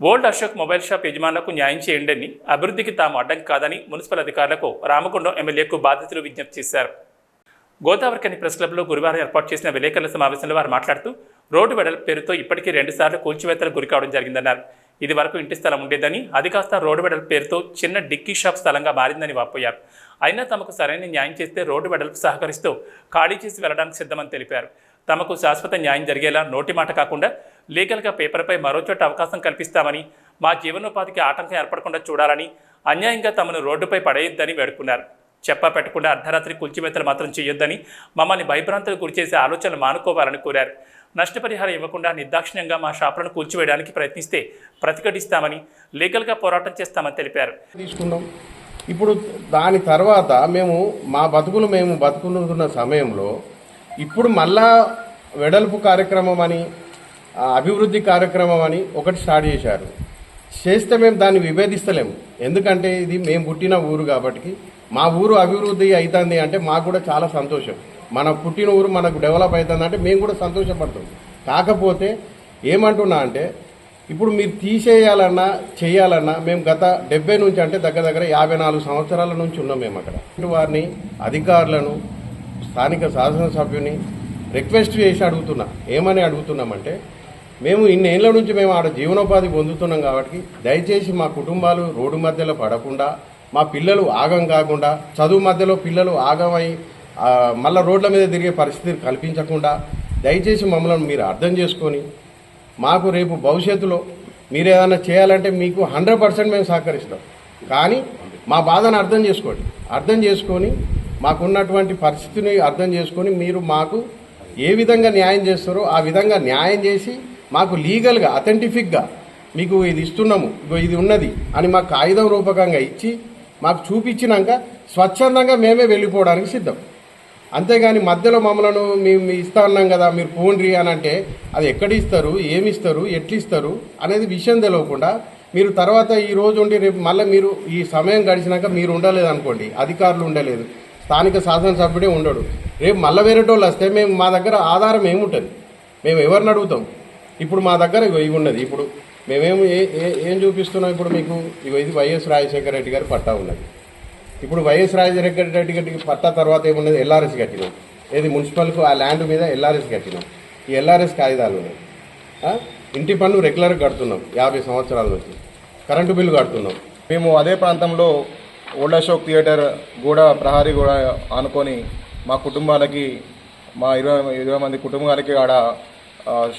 Old Ashok mobile shop యజమానులకు న్యాయం చేయండి, అభివృద్ధికి తాము అడ్డం కాదని మున్సిపల్ అధికారులకు రామగుండం ఎమ్మెల్యేకు బాధితులు విజ్ఞప్తి చేశారు. గోదావరికని ప్రెస్ క్లబ్లో గురువారం ఏర్పాటు చేసిన విలేకరుల సమావేశంలో వారు మాట్లాడుతూ రోడ్డు వెడల్పు పేరుతో ఇప్పటికీ 2 సార్లు కూల్చివేతలకు గురికావడం జరిగిందన్నారు. ఇది వరకు ఇంటి స్థలం ఉండేదని, అది కాస్త రోడ్డు వెడల్పు పేరుతో చిన్న డిక్కీ షాప్ స్థలంగా మారిందని వాపోయారు. అయినా తమకు సరైన న్యాయం చేస్తే రోడ్డు వెడల్పు సహకరిస్తూ ఖాళీ చేసి వెళ్లడానికి సిద్ధమని తెలిపారు. తమకు శాశ్వత న్యాయం జరిగేలా నోటి మాట కాకుండా లీగల్గా పేపర్పై మరో చోట అవకాశం కల్పిస్తామని, మా జీవనోపాధికి ఆటంకం ఏర్పడకుండా చూడాలని, అన్యాయంగా తమను రోడ్డుపై పడేయొద్దని వేడుకున్నారు. చెప్పా పెట్టకుండా అర్ధరాత్రి కూల్చివేతలు మాత్రం చేయొద్దని, మమ్మల్ని భయభ్రాంతులకు గురిచేసే ఆలోచనలు మానుకోవాలని కోరారు. నష్టపరిహారం ఇవ్వకుండా నిర్దాక్షిణ్యంగా మా షాపులను కూల్చివేయడానికి ప్రయత్నిస్తే ప్రతిఘటిస్తామని, లీగల్గా పోరాటం చేస్తామని తెలిపారు. తీసుకున్నాం. ఇప్పుడు దాని తర్వాత మేము బతుకుతున్న సమయంలో ఇప్పుడు మళ్ళా వెడల్పు కార్యక్రమం అని, అభివృద్ధి కార్యక్రమం అని ఒకటి స్టార్ట్ చేశారు. చేస్తే మేము దాన్ని విభేదిస్తలేము. ఎందుకంటే ఇది మేము పుట్టిన ఊరు కాబట్టి, మా ఊరు అభివృద్ధి అవుతుంది అంటే మాకు కూడా చాలా సంతోషం. మన పుట్టిన ఊరు మనకు డెవలప్ అవుతుంది అంటే మేము కూడా సంతోషపడతాం. కాకపోతే ఏమంటున్నా అంటే ఇప్పుడు మీరు తీసేయాలన్నా చేయాలన్నా మేము గత 70 నుంచి అంటే దగ్గర 54 సంవత్సరాల నుంచి ఉన్నాం మేము అక్కడ. వారిని అధికారులను, స్థానిక శాసనసభ్యుని రిక్వెస్ట్ చేసి ఏమని అడుగుతున్నామంటే, మేము ఇన్నేళ్ల నుంచి మేము ఆడ జీవనోపాధి పొందుతున్నాం కాబట్టి దయచేసి మా కుటుంబాలు రోడ్డు మధ్యలో పడకుండా, మా పిల్లలు ఆగం కాకుండా, చదువు మధ్యలో పిల్లలు ఆగమై మళ్ళీ రోడ్ల మీద తిరిగే పరిస్థితి కల్పించకుండా దయచేసి మమ్మల్ని మీరు అర్థం చేసుకొని, మాకు రేపు భవిష్యత్తులో మీరు ఏదైనా చేయాలంటే మీకు 100% మేము సహకరిస్తాం. కానీ మా బాధను అర్థం చేసుకొని మాకున్నటువంటి పరిస్థితిని అర్థం చేసుకొని మీరు మాకు ఏ విధంగా న్యాయం చేస్తారో ఆ విధంగా న్యాయం చేసి మాకు లీగల్గా అథెంటిఫిక్గా మీకు ఇది ఇస్తున్నాము, ఇది ఉన్నది అని మాకు కాగితం రూపకంగా ఇచ్చి మాకు చూపించినాక స్వచ్ఛందంగా మేమే వెళ్ళిపోవడానికి సిద్ధం. అంతేగాని మధ్యలో మమ్మల్ని మేము ఇస్తా అన్నాం కదా మీరు పోండ్రి అని అంటే అది ఎక్కడ ఇస్తారు, ఏమిస్తారు, ఎట్లిస్తారు అనేది విషయం తెలియకుండా మీరు తర్వాత ఈ రోజు ఉండి రేపు మళ్ళీ మీరు ఈ సమయం గడిచినాక మీరు ఉండలేదు అనుకోండి, అధికారులు ఉండలేదు, స్థానిక శాసనసభ్యుడే ఉండడు, రేపు మళ్ళీ వేరేటోళ్ళు వస్తే మేము మా దగ్గర ఆధారం ఏముంటుంది, మేము ఎవరిని అడుగుతాం? ఇప్పుడు మా దగ్గర ఇవి ఉన్నది. ఇప్పుడు మేమేమి ఏం చూపిస్తున్నాం? ఇప్పుడు మీకు ఇది వైఎస్ రాజశేఖర రెడ్డి గారి పట్టా ఉన్నది. ఇప్పుడు వైఎస్ రాజశేఖర రెడ్డి గారికి పట్టా తర్వాత ఏమున్నది? ఎల్ఆర్ఎస్ కట్టినాం. ఏది మున్సిపల్కు ఆ ల్యాండ్ మీద ఎల్ఆర్ఎస్ కట్టినాం. ఈ ఎల్ఆర్ఎస్ కాగితాలు ఉన్నాయి. ఇంటి పన్ను రెగ్యులర్గా కడుతున్నాం 50 సంవత్సరాల నుంచి. కరెంటు బిల్లు కడుతున్నాం. మేము అదే ప్రాంతంలో ఓల్డ్ అశోక్ థియేటర్ గూడ ప్రహారీ కూడా ఆనుకొని మా కుటుంబాలకి, మా 20 మంది కుటుంబాలకి ఆడ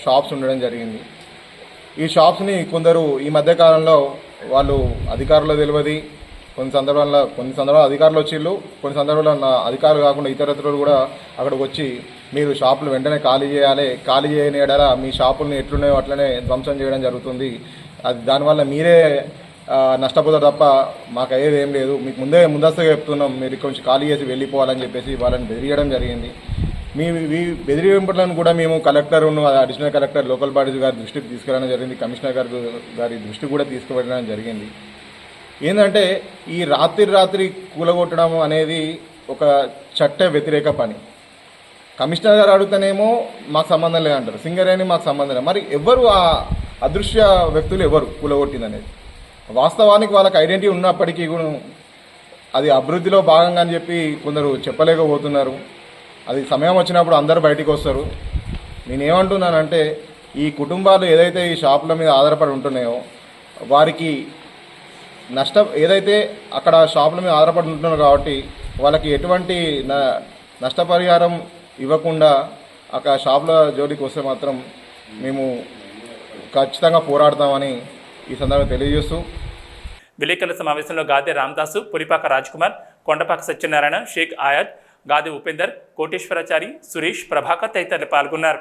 షాప్స్ ఉండడం జరిగింది. ఈ షాప్స్ని కొందరు ఈ మధ్యకాలంలో వాళ్ళు అధికారులు తెలియదు, కొన్ని సందర్భాల్లో అధికారులు వచ్చిళ్ళు, కొన్ని సందర్భాల్లో అధికారులు కాకుండా ఇతరులు కూడా అక్కడికి వచ్చి మీరు షాపులు వెంటనే ఖాళీ చేయని ఎడల మీ షాపుల్ని ఎట్లున్నాయో అట్లనే ధ్వంసం చేయడం జరుగుతుంది, అది దానివల్ల మీరే నష్టపోతారు తప్ప మాకు అయ్యేది ఏం లేదు, మీకు ముందస్తుగా చెప్తున్నాం మీరు ఇక్కడ నుంచి ఖాళీ చేసి వెళ్ళిపోవాలని చెప్పేసి వాళ్ళని బెదిరియడం జరిగింది. మీ బెదిరింపులను కూడా మేము కలెక్టర్ను, అడిషనల్ కలెక్టర్, లోకల్ బాడీస్ గారి దృష్టికి తీసుకెళ్ళడం జరిగింది, కమిషనర్ గారి దృష్టికి కూడా తీసుకువెళ్ళడం జరిగింది. ఏంటంటే ఈ రాత్రి కూలగొట్టడం అనేది ఒక చట్ట వ్యతిరేక పని. కమిషనర్ గారు అడుగుతానేమో మాకు సంబంధం లేదంటారు, సింగరేణి మాకు సంబంధం లేదు. మరి ఎవరు ఆ అదృశ్య వ్యక్తులు ఎవరు కూలగొట్టింది అనేది? వాస్తవానికి వాళ్ళకి ఐడెంటిటీ ఉన్నప్పటికీ కూడా అది అభివృద్ధిలో భాగంగా అని చెప్పి కొందరు చెప్పలేకపోతున్నారు. అది సమయం వచ్చినప్పుడు అందరూ బయటికి వస్తారు. నేనేమంటున్నానంటే ఈ కుటుంబాలు ఏదైతే ఈ షాపుల మీద ఆధారపడి ఉంటున్నాయో వారికి ఏదైతే అక్కడ షాపుల మీద ఆధారపడి ఉంటున్నారు కాబట్టి వాళ్ళకి ఎటువంటి నష్టపరిహారం ఇవ్వకుండా అక్కడ షాపుల జోలికి వస్తే మాత్రం మేము ఖచ్చితంగా పోరాడతామని ఈ సందర్భంగా తెలియజేస్తూ, విలేకరుల సమావేశంలో గాదే రామదాసు, పురిపాక రాజ్కుమార్, కొండపాక సత్యనారాయణ, షేక్ ఆయాద్, గాదే ఉపేందర్, కోటేశ్వరాచారి, సురేష్, ప్రభాకర్ తదితరులు పాల్గొన్నారు.